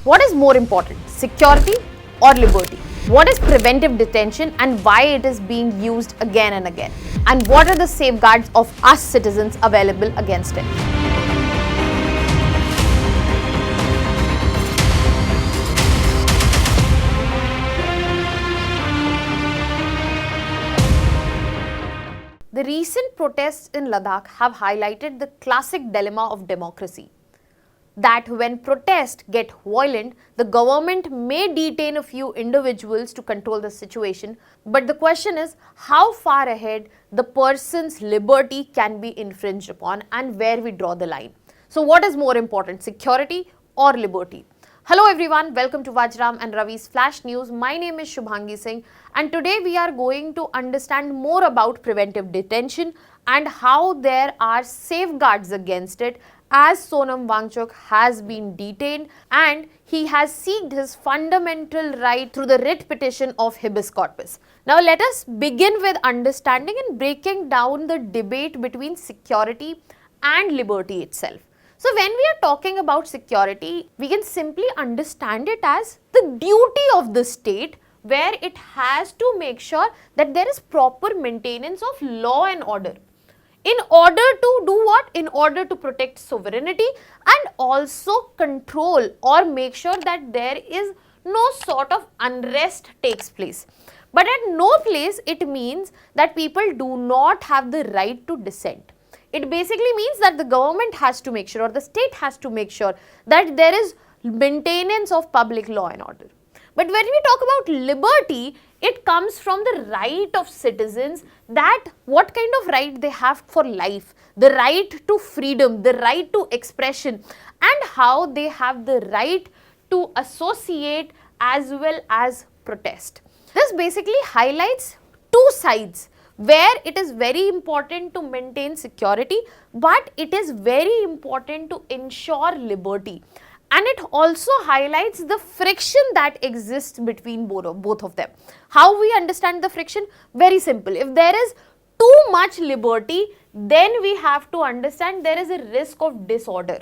What is more important, security or liberty? What is preventive detention and why it is being used again and again? And what are the safeguards of us citizens available against it? The recent protests in Ladakh have highlighted the classic dilemma of democracy. That when protests get violent, the government may detain a few individuals to control the situation, but the question is how far ahead the person's liberty can be infringed upon and where we draw the line. So what is more important, security or liberty? Hello everyone, welcome to Vajram and Ravi's Flash News. My name is Shubhangi Singh and today we are going to understand more about preventive detention and how there are safeguards against it, as Sonam Wangchuk has been detained and he has sought his fundamental right through the writ petition of habeas corpus. Now let us begin with understanding and breaking down the debate between security and liberty itself. So when we are talking about security, we can simply understand it as the duty of the state where it has to make sure that there is proper maintenance of law and order. In order to do what? In order to protect sovereignty and also control or make sure that there is no sort of unrest takes place. But at no place it means that people do not have the right to dissent. It basically means that the government has to make sure or the state has to make sure that there is maintenance of public law and order. But when we talk about liberty, it comes from the right of citizens, that what kind of right they have for life, the right to freedom, the right to expression, and how they have the right to associate as well as protest. This basically highlights two sides where it is very important to maintain security, but it is very important to ensure liberty. And it also highlights the friction that exists between both of them. How we understand the friction? Very simple. If there is too much liberty, then we have to understand there is a risk of disorder.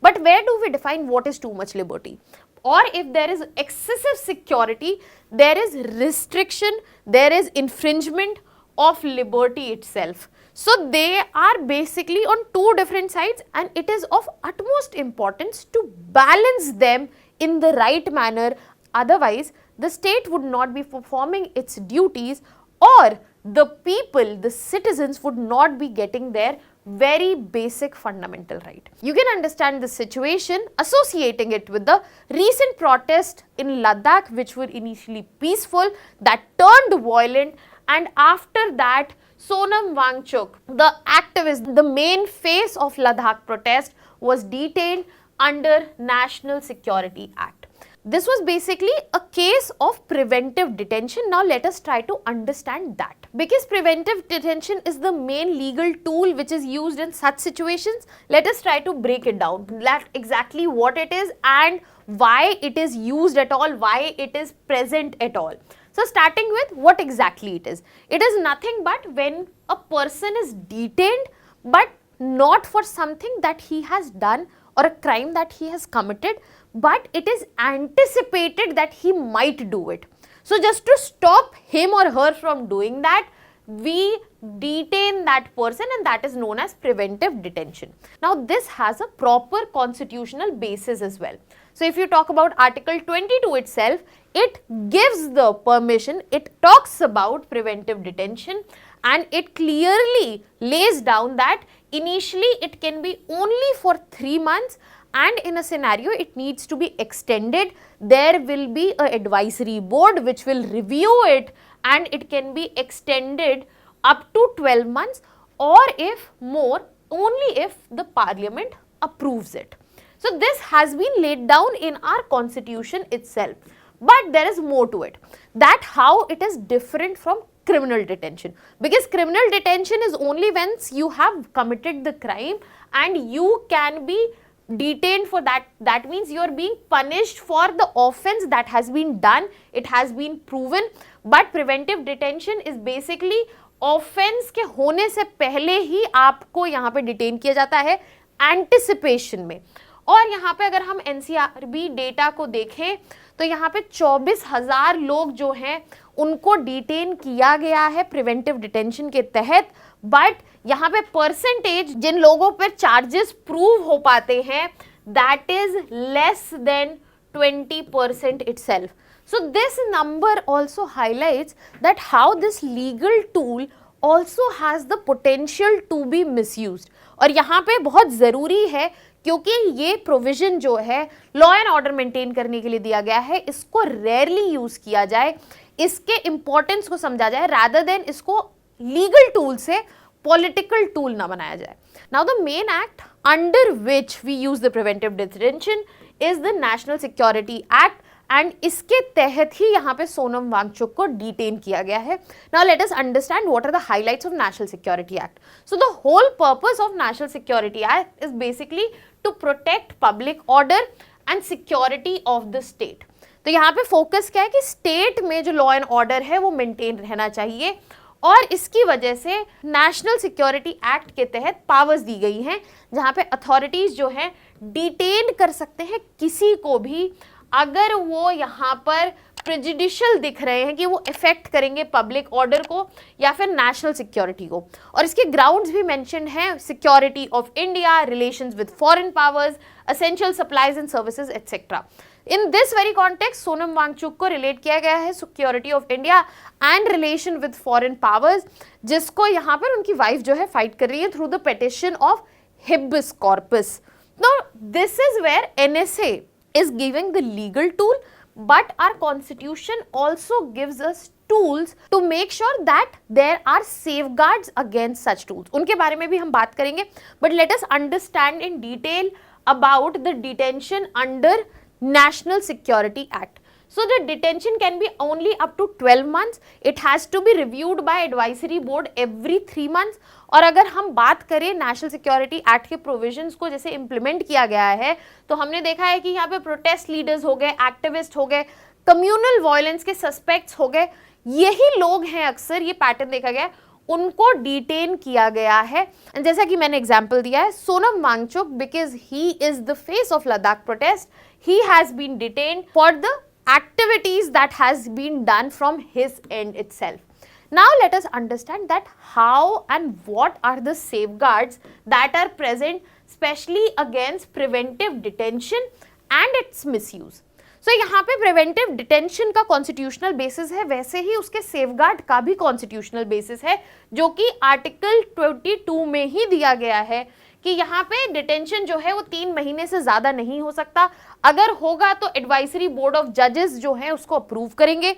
But where do we define what is too much liberty? Or if there is excessive security, there is restriction, there is infringement of liberty itself. So they are basically on two different sides and it is of utmost importance to balance them in the right manner. Otherwise, the state would not be performing its duties or the people, the citizens would not be getting their very basic fundamental right. You can understand the situation associating it with the recent protest in Ladakh, which were initially peaceful, that turned violent, and after that Sonam Wangchuk, the activist, the main face of Ladakh protest, was detained under National Security Act. This was basically a case of preventive detention. Now let us try to understand that. Because preventive detention is the main legal tool which is used in such situations, let us try to break it down. Exactly what it is and why it is used at all, why it is present at all. So starting with what exactly it is. It is nothing but when a person is detained but not for something that he has done or a crime that he has committed, but it is anticipated that he might do it. So just to stop him or her from doing that, we detain that person and that is known as preventive detention. Now this has a proper constitutional basis as well. So if you talk about Article 22 itself, it gives the permission, it talks about preventive detention and it clearly lays down that initially it can be only for 3 months and in a scenario it needs to be extended. There will be an advisory board which will review it and it can be extended up to 12 months or if more, only if the parliament approves it. So this has been laid down in our constitution itself. But there is more to it, that how it is different from criminal detention. Because criminal detention is only once you have committed the crime and you can be detained for that. That means you are being punished for the offense that has been done, it has been proven. But preventive detention is basically offense के होने से पहले ही आपको यहाँ पे detain किया जाता है anticipation में. और यहाँ पे अगर हम एनसीआरबी डेटा को देखें तो यहाँ पे 24,000 लोग जो हैं उनको डिटेन किया गया है प्रिवेंटिव डिटेंशन के तहत, बट यहाँ पे परसेंटेज जिन लोगों पर चार्जेस प्रूव हो पाते हैं that is less than 20% itself. So this number also highlights that how this legal tool also has the potential to be misused. और यहाँ पे बहुत ज़रूरी है क्योंकि ये प्रोविजन जो है लॉ एंड ऑर्डर मेंटेन करने के लिए दिया गया है, इसको रेयरली यूज किया जाए, इसके इंपॉर्टेंस को समझा जाए रादर देन इसको लीगल टूल से पॉलिटिकल टूल ना बनाया जाए. Now the main act under which we use the preventive detention is the national security act and इसके तहत ही यहाँ पे सोनम वांगचुक को डिटेन किया गया है. Now let us understand what are the highlights of national security act. So the whole purpose of national security act is basically to protect public order and security of the state. तो यहाँ पे focus क्या है कि state में जो law and order है वो मेंटेन रहना चाहिए और इसकी वजह से नेशनल सिक्योरिटी एक्ट के तहत पावर्स दी गई हैं जहाँ पे अथॉरिटीज जो हैं डिटेन कर सकते हैं किसी को भी अगर वो यहाँ पर प्रेजुडिशियल दिख रहे हैं कि वो इफेक्ट करेंगे पब्लिक ऑर्डर को या फिर नेशनल सिक्योरिटी को. और इसके ग्राउंड्स भी मेंशन हैं, security of India, relations with foreign powers, essential supplies and services etcetera. In this very context Sonam Wangchuk को रिलेट किया गया है security of India and relation with foreign powers, जिसको यहाँ पर उनकी वाइफ जो है फाइट कर रही है through the petition of habeas corpus. Now this is where NSA is giving the legal tool, but our constitution also gives us tools to make sure that there are safeguards against such tools. उनके बारे में भी हम बात करेंगे, but let us understand in detail about the detention under National Security Act. So the detention can be only up to 12 months. It has to be reviewed by advisory board every 3 months. और अगर हम बात करें national security act के provisions को जैसे implement किया गया है तो हमने देखा है कि यहाँ पे प्रोटेस्ट लीडर्स हो गए, एक्टिविस्ट हो गए, कम्युनल वायलेंस के सस्पेक्ट्स हो गए, यही लोग हैं अक्सर, ये पैटर्न देखा गया है, उनको डिटेन किया गया है. जैसा कि मैंने एग्जाम्पल दिया है Sonam Wangchuk, because he is the face of Ladakh protest, he has been detained for the activities that has been done from his end itself. Now let us understand that how and what are the safeguards that are present especially against preventive detention and its misuse. So यहाँ पे preventive detention का constitutional basis है, वैसे ही उसके safeguard का भी constitutional basis है जो कि आर्टिकल 22 में ही दिया गया है कि यहाँ पे डिटेंशन जो है वो 3 महीने से ज्यादा नहीं हो सकता. अगर होगा तो एडवाइजरी बोर्ड ऑफ जजेस जो है उसको अप्रूव करेंगे.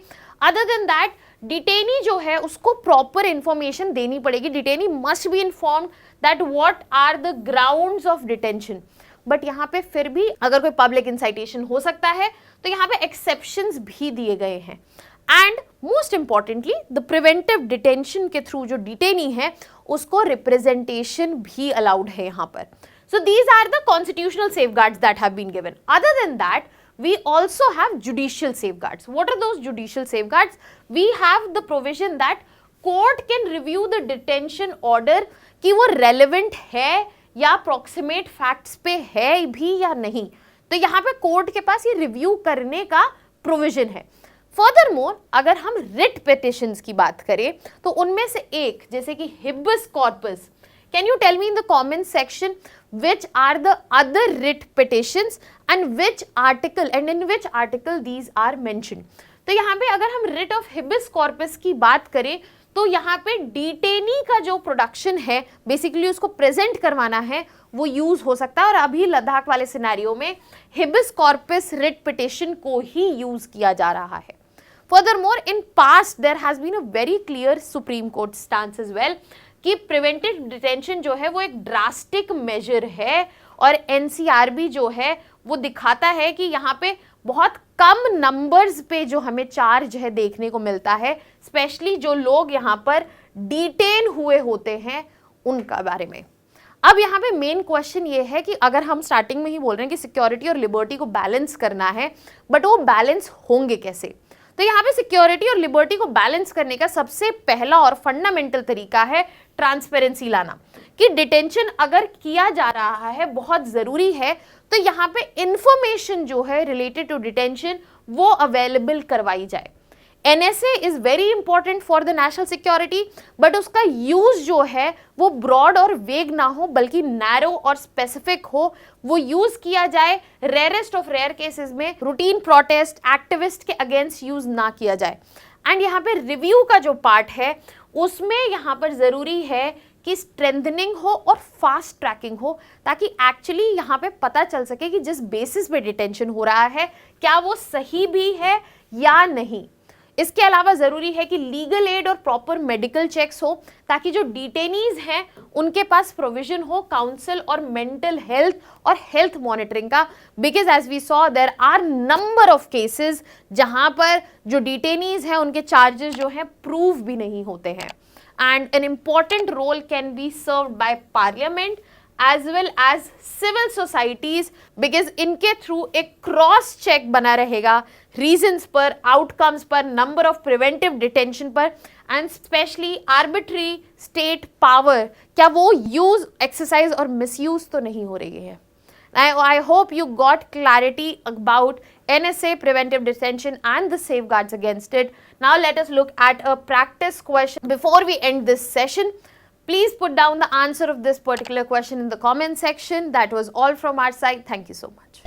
अदर देन दैट डिटेनी जो है उसको प्रॉपर इंफॉर्मेशन देनी पड़ेगी. Detainee must be informed that what are the grounds of detention. But यहाँ पे फिर भी अगर कोई पब्लिक इंसाइटेशन हो सकता है तो यहाँ पे एक्सेप्शंस भी दिए गए हैं. And most importantly the preventive detention के थ्रू जो डिटेनी है उसको रिप्रेजेंटेशन भी अलाउड है यहाँ पर. So these are the constitutional safeguards that have been given. Other than that, we also have judicial safeguards. What are those judicial safeguards? We have the provision that court can review the detention order कि वो relevant है या proximate facts पे है भी या नहीं. तो यहाँ पे कोर्ट के पास ये रिव्यू करने का प्रोविजन है. Furthermore, अगर हम रिट पिटिशंस की बात करें तो उनमें से एक जैसे कि habeas corpus, can you tell me in the comment section which are the other writ petitions and which article and in which article these are mentioned. तो यहाँ पे अगर हम writ of habeas corpus की बात करें तो यहाँ पे डिटेनी का जो प्रोडक्शन है बेसिकली उसको प्रेजेंट करवाना है वो यूज हो सकता है और अभी लद्दाख वाले सिनेरियो में habeas corpus writ petition को ही यूज किया जा रहा है. Furthermore, in past there has been a very clear Supreme Court stance as well कि प्रिवेंटिव डिटेंशन जो है वो एक ड्रास्टिक मेजर है और एनसीआरबी जो है वो दिखाता है कि यहाँ पे बहुत कम नंबर्स पे जो हमें चार्ज है देखने को मिलता है, स्पेशली जो लोग यहाँ पर डिटेन हुए होते हैं उनका बारे में. अब यहाँ पे मेन क्वेश्चन ये है कि अगर हम स्टार्टिंग में ही बोल रहे हैं कि सिक्योरिटी और लिबर्टी को बैलेंस करना है, बट वो बैलेंस होंगे कैसे? तो यहाँ पे सिक्योरिटी और लिबर्टी को बैलेंस करने का सबसे पहला और फंडामेंटल तरीका है ट्रांसपेरेंसी लाना. कि डिटेंशन अगर किया जा रहा है, बहुत ज़रूरी है, तो यहाँ पे इंफॉर्मेशन जो है रिलेटेड टू डिटेंशन वो अवेलेबल करवाई जाए। NSA is very important for the national security, but उसका यूज जो है वो ब्रॉड और वेग ना हो, बल्कि नैरो और स्पेसिफिक हो, वो यूज किया जाए। रेयरेस्ट ऑफ रेयर केसेस में रूटीन प्रोटेस्ट एक्टिविस्ट के अगेंस्ट यूज ना किया जाए। एंड यहाँ पे रिव्यू का जो पार्ट है उसमें यहाँ पर जरूरी है कि स्ट्रेंथनिंग हो और फास्ट ट्रैकिंग हो, ताकि एक्चुअली यहाँ पे पता चल सके कि जिस बेसिस पे डिटेंशन हो रहा है क्या वो सही भी है या नहीं। इसके अलावा ज़रूरी है कि लीगल एड और प्रॉपर मेडिकल चेक्स हो, ताकि जो डिटेनीज हैं उनके पास प्रोविजन हो काउंसिल और मेंटल हेल्थ और हेल्थ मॉनिटरिंग का, because as we saw there are number of cases जहां पर जो डिटेनीज हैं उनके चार्जेस जो हैं प्रूव भी नहीं होते हैं। And an important role can be served by parliament as well as civil societies, because इनके थ्रू एक क्रॉस चेक बना रहेगा रीजंस पर, आउटकम्स पर, नंबर ऑफ प्रिवेंटिव डिटेंशन पर, and specially arbitrary state power क्या वो यूज, एक्सरसाइज और मिसयूज तो नहीं हो रही है। I hope you got clarity about NSA preventive detention and the safeguards against it. Now let us look at a practice question before we end this session. Please put down the answer of this particular question in the comment section. That was all from our side. Thank you so much.